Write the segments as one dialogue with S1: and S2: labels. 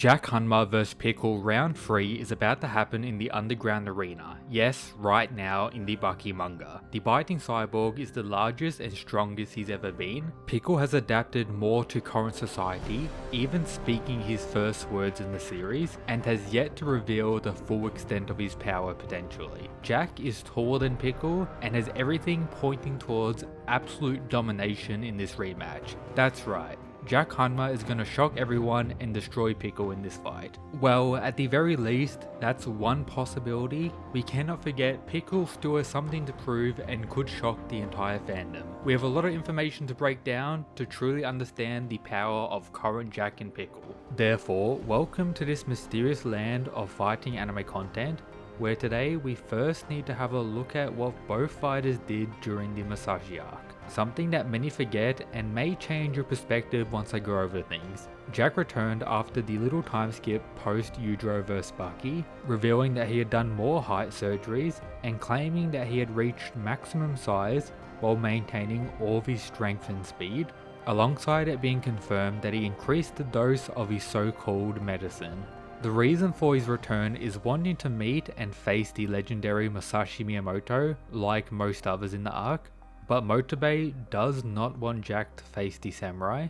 S1: Jack Hanma vs Pickle Round 3 is about to happen in the underground arena. Yes, right now in the Baki manga. The biting cyborg is the largest and strongest he's ever been. Pickle has adapted more to current society, even speaking his first words in the series, and has yet to reveal the full extent of his power potentially. Jack is taller than Pickle and has everything pointing towards absolute domination in this rematch. That's right. Jack Hanma is gonna shock everyone and destroy Pickle in this fight. Well, at the very least, that's one possibility. We cannot forget Pickle still has something to prove and could shock the entire fandom. We have a lot of information to break down to truly understand the power of current Jack and Pickle. Therefore, welcome to this mysterious land of fighting anime content, where today we first need to have a look at what both fighters did during the Masashi Ark. Something that many forget and may change your perspective once I go over things. Jack returned after the little time skip post Yujiro vs Baki, revealing that he had done more height surgeries and claiming that he had reached maximum size while maintaining all of his strength and speed, alongside it being confirmed that he increased the dose of his so-called medicine. The reason for his return is wanting to meet and face the legendary Masashi Miyamoto like most others in the arc, but Motobe does not want Jack to face the samurai.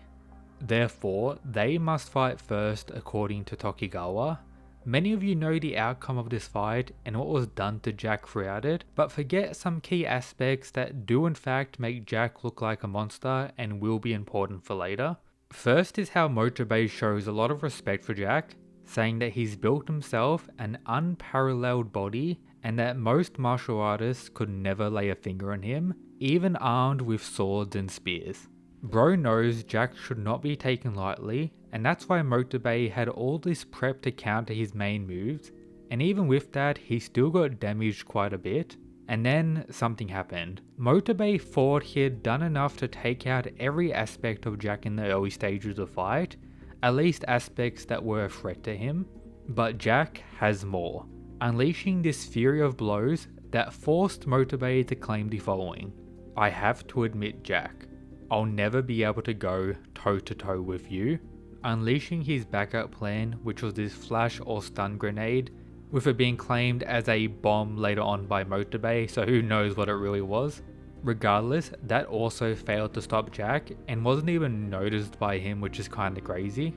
S1: Therefore, they must fight first according to Tokigawa. Many of you know the outcome of this fight and what was done to Jack throughout it, but forget some key aspects that do in fact make Jack look like a monster and will be important for later. First is how Motobe shows a lot of respect for Jack, saying that he's built himself an unparalleled body and that most martial artists could never lay a finger on him, even armed with swords and spears. Bro knows Jack should not be taken lightly, and that's why Motobe had all this prep to counter his main moves, and even with that he still got damaged quite a bit. And then something happened. Motobe thought he had done enough to take out every aspect of Jack in the early stages of the fight, at least aspects that were a threat to him, but Jack has more, unleashing this fury of blows that forced Motobe to claim the following: "I have to admit, Jack, I'll never be able to go toe to toe with you," unleashing his backup plan, which was this flash or stun grenade, with it being claimed as a bomb later on by Motobe, so who knows what it really was. Regardless, that also failed to stop Jack and wasn't even noticed by him, which is kinda crazy,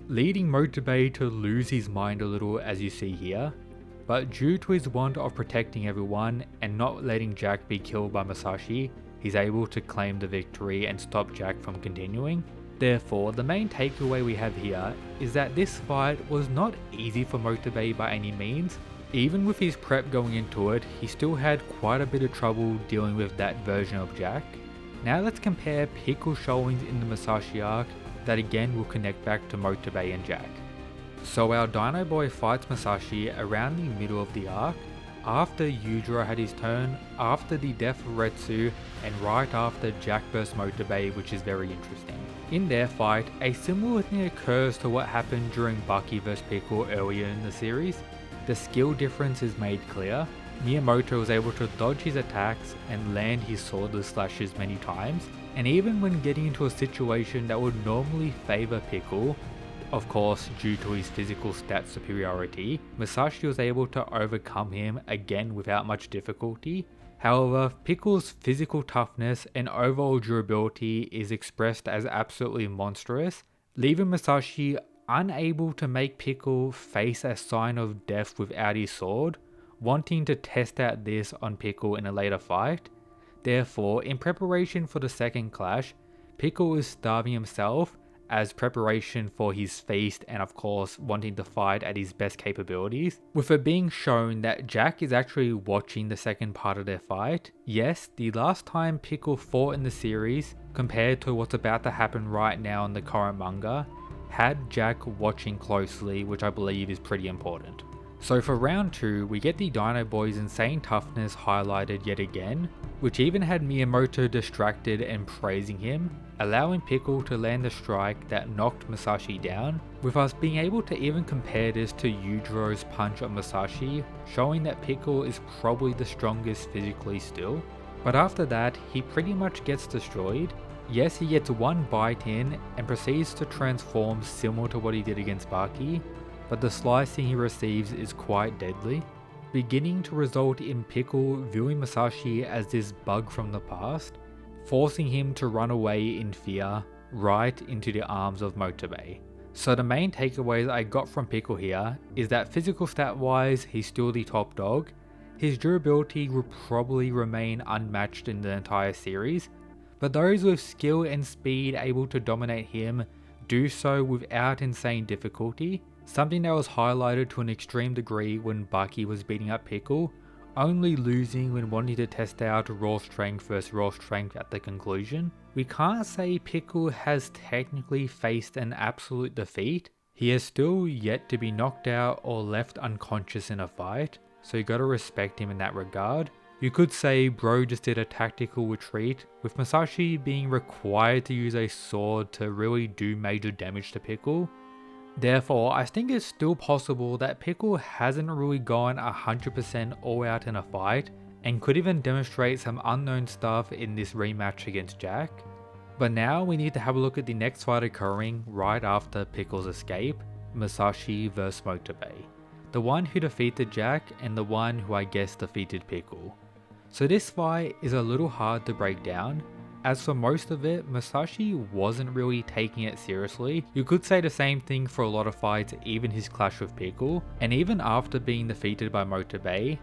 S1: leading Motobe to lose his mind a little, as you see here. But due to his want of protecting everyone and not letting Jack be killed by Masashi, he's able to claim the victory and stop Jack from continuing. Therefore, the main takeaway we have here is that this fight was not easy for Motobe by any means. Even with his prep going into it, he still had quite a bit of trouble dealing with that version of Jack. Now let's compare Pickle showings in the Masashi Ark that again will connect back to Motobe and Jack. So our Dino Boy fights Masashi around the middle of the arc, after Yujiro had his turn, after the death of Retsu, and right after Jack vs Motobe, which is very interesting. In their fight, a similar thing occurs to what happened during Baki vs Pickle earlier in the series. The skill difference is made clear. Miyamoto was able to dodge his attacks and land his swordless slashes many times, and even when getting into a situation that would normally favour Pickle, of course due to his physical stat superiority, Masashi was able to overcome him again without much difficulty. However, Pickle's physical toughness and overall durability is expressed as absolutely monstrous, leaving Masashi unable to make Pickle face a sign of death without his sword, wanting to test out this on Pickle in a later fight. Therefore, in preparation for the second clash, Pickle is starving himself as preparation for his feast and of course wanting to fight at his best capabilities, with it being shown that Jack is actually watching the second part of their fight. Yes, the last time Pickle fought in the series, compared to what's about to happen right now in the current manga, had Jack watching closely, which I believe is pretty important. So for round 2, we get the Dino Boy's insane toughness highlighted yet again, which even had Miyamoto distracted and praising him, allowing Pickle to land a strike that knocked Masashi down, with us being able to even compare this to Yujiro's punch on Masashi, showing that Pickle is probably the strongest physically still. But after that, he pretty much gets destroyed. Yes, he gets one bite in and proceeds to transform similar to what he did against Baki, but the slicing he receives is quite deadly, beginning to result in Pickle viewing Masashi as this bug from the past, forcing him to run away in fear right into the arms of Motobe. So the main takeaways I got from Pickle here is that physical stat wise he's still the top dog, his durability will probably remain unmatched in the entire series, but those with skill and speed able to dominate him do so without insane difficulty, something that was highlighted to an extreme degree when Baki was beating up Pickle, only losing when wanting to test out raw strength versus raw strength at the conclusion. We can't say Pickle has technically faced an absolute defeat, he has still yet to be knocked out or left unconscious in a fight, so you gotta respect him in that regard. You could say bro just did a tactical retreat, with Masashi being required to use a sword to really do major damage to Pickle. Therefore, I think it's still possible that Pickle hasn't really gone 100% all out in a fight, and could even demonstrate some unknown stuff in this rematch against Jack. But now we need to have a look at the next fight occurring right after Pickle's escape, Masashi vs Motobe. The one who defeated Jack and the one who I guess defeated Pickle. So this fight is a little hard to break down, as for most of it, Masashi wasn't really taking it seriously. You could say the same thing for a lot of fights, even his clash with Pickle, and even after being defeated by Motobe,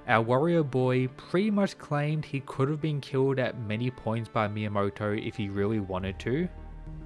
S1: our warrior boy pretty much claimed he could have been killed at many points by Miyamoto if he really wanted to.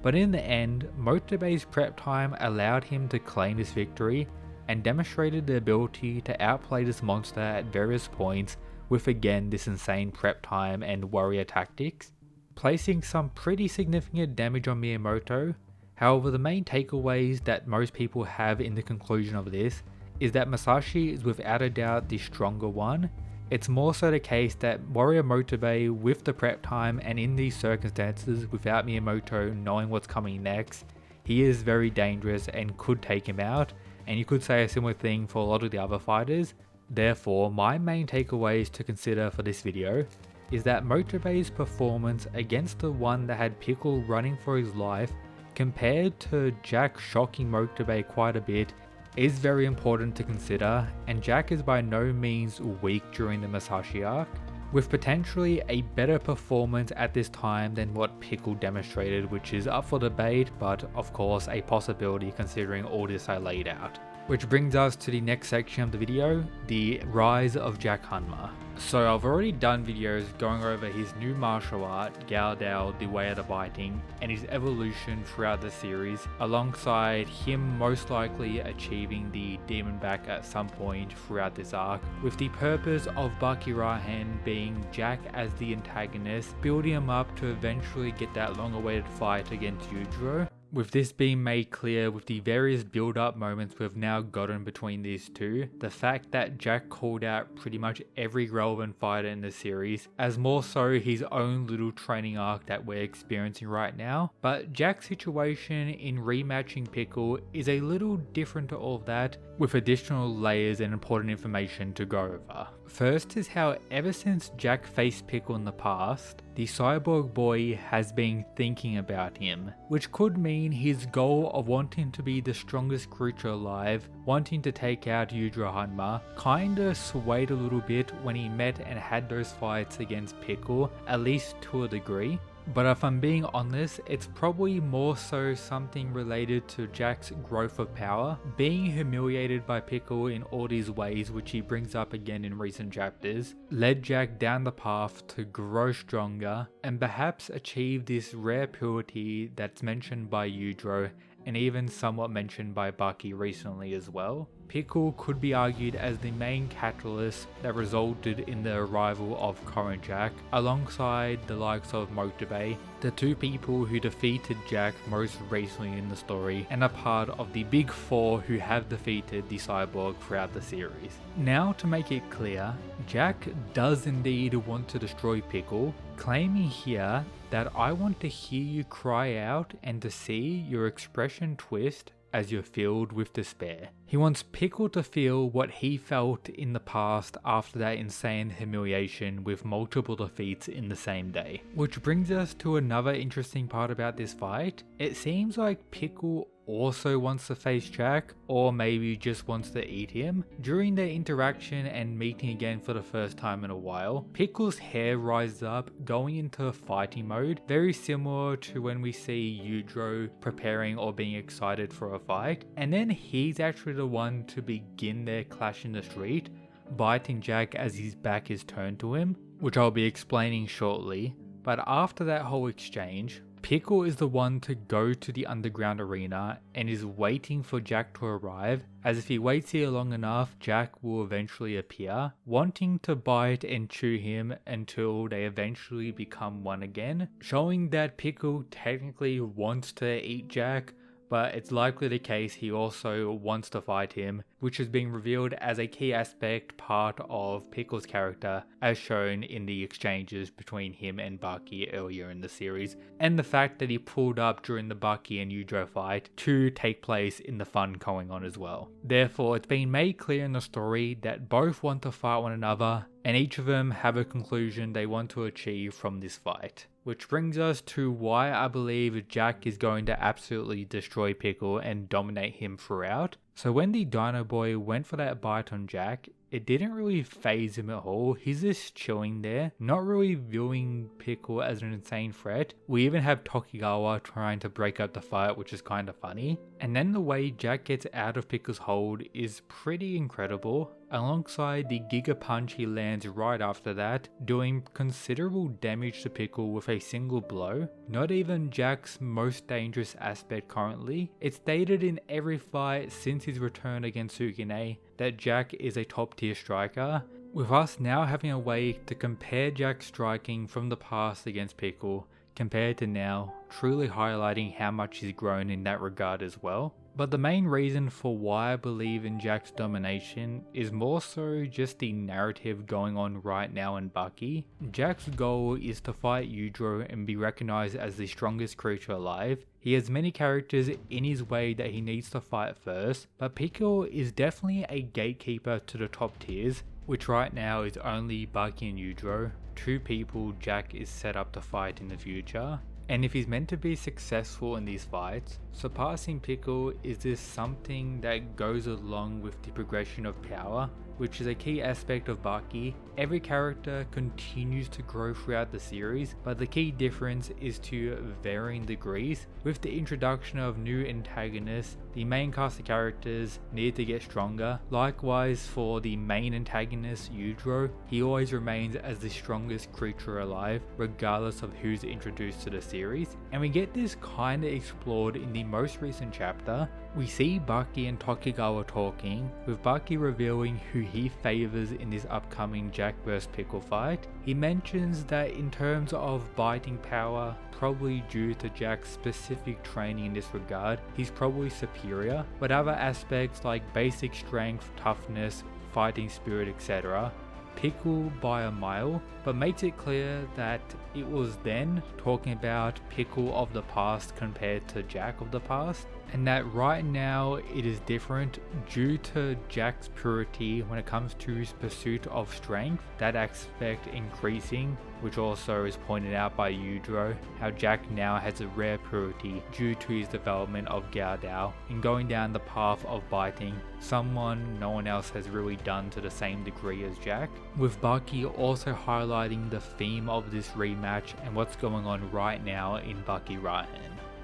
S1: But in the end, Motobe's prep time allowed him to claim this victory, and demonstrated the ability to outplay this monster at various points with again this insane prep time and warrior tactics, placing some pretty significant damage on Miyamoto. However, the main takeaways that most people have in the conclusion of this is that Masashi is without a doubt the stronger one. It's more so the case that warrior Motobe, with the prep time and in these circumstances without Miyamoto knowing what's coming next, he is very dangerous and could take him out, and you could say a similar thing for a lot of the other fighters. Therefore, my main takeaways to consider for this video is that Motobe's performance against the one that had Pickle running for his life, compared to Jack shocking Motobe quite a bit, is very important to consider, and Jack is by no means weak during the Masashi Ark, with potentially a better performance at this time than what Pickle demonstrated, which is up for debate, but of course a possibility considering all this I laid out. Which brings us to the next section of the video, the rise of Jack Hanma. So I've already done videos going over his new martial art, Gaodao, the way of the biting, and his evolution throughout the series, alongside him most likely achieving the demon back at some point throughout this arc, with the purpose of Baki Rahen being Jack as the antagonist, building him up to eventually get that long awaited fight against Yujiro. With this being made clear with the various build-up moments we've now gotten between these two, the fact that Jack called out pretty much every relevant fighter in the series, as more so his own little training arc that we're experiencing right now. But Jack's situation in rematching Pickle is a little different to all of that, with additional layers and important information to go over. First is how ever since Jack faced Pickle in the past, the cyborg boy has been thinking about him, which could mean his goal of wanting to be the strongest creature alive, wanting to take out Yujiro Hanma, kinda swayed a little bit when he met and had those fights against Pickle, at least to a degree. But if I'm being honest, it's probably more so something related to Jack's growth of power, being humiliated by Pickle in all these ways, which he brings up again in recent chapters, led Jack down the path to grow stronger and perhaps achieve this rare purity that's mentioned by Yujiro and even somewhat mentioned by Baki recently as well. Pickle could be argued as the main catalyst that resulted in the arrival of current Jack, alongside the likes of Motobe, the two people who defeated Jack most recently in the story, and a part of the big four who have defeated the cyborg throughout the series. Now, to make it clear, Jack does indeed want to destroy Pickle, claiming here that I want to hear you cry out and to see your expression twist as you're filled with despair. He wants Pickle to feel what he felt in the past after that insane humiliation with multiple defeats in the same day. Which brings us to another interesting part about this fight. It seems like Pickle also wants to face Jack, or maybe just wants to eat him. During their interaction and meeting again for the first time in a while, Pickle's hair rises up, going into fighting mode, very similar to when we see Yujiro preparing or being excited for a fight, and then he's actually the one to begin their clash in the street, biting Jack as his back is turned to him, which I'll be explaining shortly. But after that whole exchange, Pickle is the one to go to the underground arena and is waiting for Jack to arrive, as if he waits here long enough, Jack will eventually appear, wanting to bite and chew him until they eventually become one again, showing that Pickle technically wants to eat Jack, but it's likely the case he also wants to fight him, which is being revealed as a key aspect part of Pickle's character as shown in the exchanges between him and Baki earlier in the series, and the fact that he pulled up during the Baki and Yujiro fight to take place in the fun going on as well. Therefore, it's been made clear in the story that both want to fight one another, and each of them have a conclusion they want to achieve from this fight. Which brings us to why I believe Jack is going to absolutely destroy Pickle and dominate him throughout. So when the Dino Boy went for that bite on Jack, it didn't really faze him at all. He's just chilling there, not really viewing Pickle as an insane threat. We even have Tokigawa trying to break up the fight, which is kind of funny. And then the way Jack gets out of Pickle's hold is pretty incredible, alongside the Giga Punch he lands right after that, doing considerable damage to Pickle with a single blow. Not even Jack's most dangerous aspect currently. It's stated in every fight since his return against Sukune that Jack is a top tier striker, with us now having a way to compare Jack's striking from the past against Pickle compared to now, truly highlighting how much he's grown in that regard as well. But the main reason for why I believe in Jack's domination is more so just the narrative going on right now in Baki. Jack's goal is to fight Yujiro and be recognized as the strongest creature alive. He has many characters in his way that he needs to fight first, but Pickle is definitely a gatekeeper to the top tiers, which right now is only Baki and Yujiro, two people Jack is set up to fight in the future. And if he's meant to be successful in these fights, surpassing Pickle is just something that goes along with the progression of power, which is a key aspect of Baki. Every character continues to grow throughout the series, but the key difference is to varying degrees. With the introduction of new antagonists, the main cast of characters need to get stronger. Likewise for the main antagonist Yujiro, he always remains as the strongest creature alive, regardless of who's introduced to the series. And we get this kinda explored in the most recent chapter. We see Baki and Tokigawa talking, with Baki revealing who he favors in this upcoming Jack vs Pickle fight. He mentions that in terms of biting power, probably due to Jack's specific training in this regard, he's probably superior, but other aspects like basic strength, toughness, fighting spirit, etc., Pickle by a mile, but makes it clear that it was then talking about Pickle of the past compared to Jack of the past, and that right now it is different due to Jack's purity when it comes to his pursuit of strength, that aspect increasing, which also is pointed out by Yujiro, how Jack now has a rare purity due to his development of Gaodao and going down the path of biting, someone no one else has really done to the same degree as Jack, with Baki also highlighting the theme of this rematch and what's going on right now in Baki Rahen.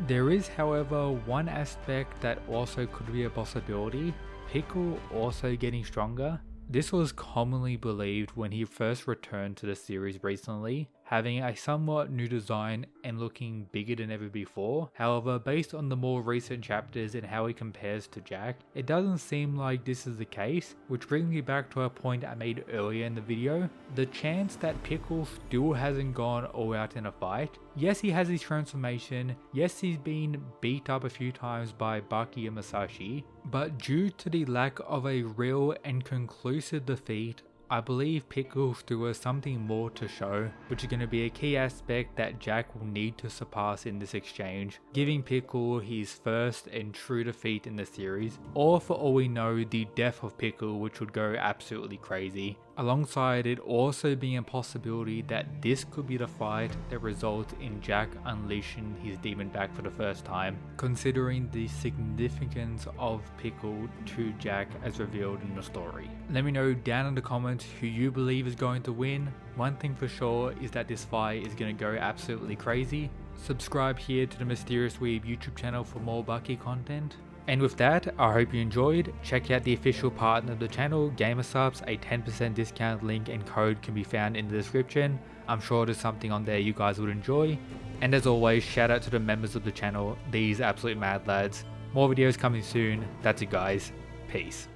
S1: There is, however, one aspect that also could be a possibility: Pickle also getting stronger. This was commonly believed when he first returned to the series recently, having a somewhat new design and looking bigger than ever before. However, based on the more recent chapters and how he compares to Jack, it doesn't seem like this is the case, which brings me back to a point I made earlier in the video. The chance that Pickle still hasn't gone all out in a fight. Yes, he has his transformation, yes, he's been beat up a few times by Baki and Masashi, but due to the lack of a real and conclusive defeat, I believe Pickle still has something more to show, which is going to be a key aspect that Jack will need to surpass in this exchange, giving Pickle his first and true defeat in the series, or for all we know, the death of Pickle, which would go absolutely crazy. alongside it also being a possibility that this could be the fight that results in Jack unleashing his demon back for the first time, considering the significance of Pickle to Jack as revealed in the story. Let me know down in the comments who you believe is going to win. One thing for sure is that this fight is going to go absolutely crazy. Subscribe here to the Mysterious Weeb YouTube channel for more Baki content. And with that, I hope you enjoyed. Check out the official partner of the channel, GamerSupps. A 10% discount link and code can be found in the description. I'm sure there's something on there you guys would enjoy. And as always, shout out to the members of the channel, these absolute mad lads. More videos coming soon. That's it guys. Peace.